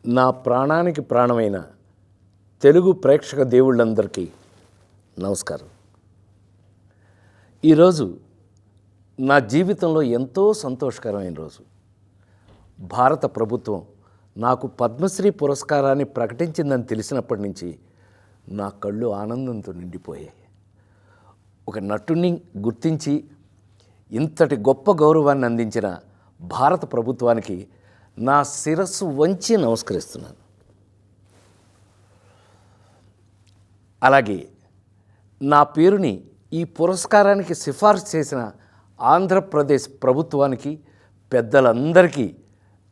నా ప్రాణానికి ప్రాణమైన తెలుగు ప్రేక్షక దేవుళ్ళందరికీ నమస్కారం. ఈరోజు నా జీవితంలో ఎంతో సంతోషకరమైన రోజు. భారత ప్రభుత్వం నాకు పద్మశ్రీ పురస్కారాన్ని ప్రకటించిందని తెలిసినప్పటి నుంచి నా కళ్ళు ఆనందంతో నిండిపోయాయి. ఒక నటుడిని గుర్తించి ఇంతటి గొప్ప గౌరవాన్ని అందించిన భారత ప్రభుత్వానికి నా శిరస్సు వంచి నమస్కరిస్తున్నాను. అలాగే నా పేరుని ఈ పురస్కారానికి సిఫార్సు చేసిన ఆంధ్రప్రదేశ్ ప్రభుత్వానికి, పెద్దలందరికీ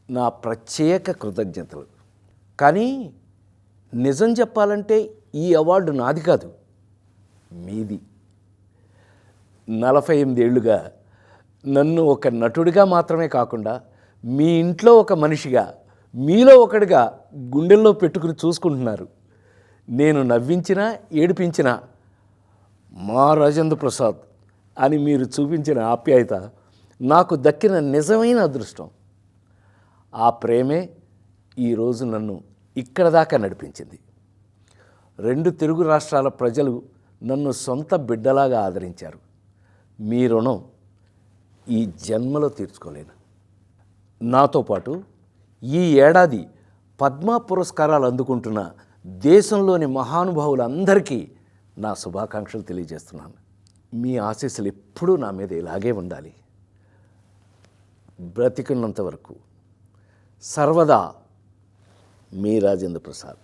నా ప్రత్యేక కృతజ్ఞతలు. కానీ నిజం చెప్పాలంటే ఈ అవార్డు నాది కాదు, మీది. 48 ఏళ్లుగా నన్ను ఒక నటుడిగా మాత్రమే కాకుండా మీ ఇంట్లో ఒక మనిషిగా, మీలో ఒకడిగా గుండెల్లో పెట్టుకుని చూసుకుంటున్నారు. నేను నవ్వించినా ఏడిపించినా మా రాజేంద్ర ప్రసాద్ అని మీరు చూపించిన ఆప్యాయత నాకు దక్కిన నిజమైన అదృష్టం. ఆ ప్రేమే ఈరోజు నన్ను ఇక్కడ దాకా నడిపించింది. 2 తెలుగు రాష్ట్రాల ప్రజలు నన్ను సొంత బిడ్డలాగా ఆదరించారు. మీ రుణం ఈ జన్మలో తీర్చుకోలేను. నాతో పాటు ఈ ఏడాది పద్మ పురస్కారాలు అందుకుంటున్న దేశంలోని మహానుభావులందరికీ నా శుభాకాంక్షలు తెలియజేస్తున్నాను. మీ ఆశీస్సులు ఎప్పుడూ నా మీద ఇలాగే ఉండాలి. బ్రతికున్నంత వరకు సర్వదా మీ రాజేంద్ర ప్రసాద్.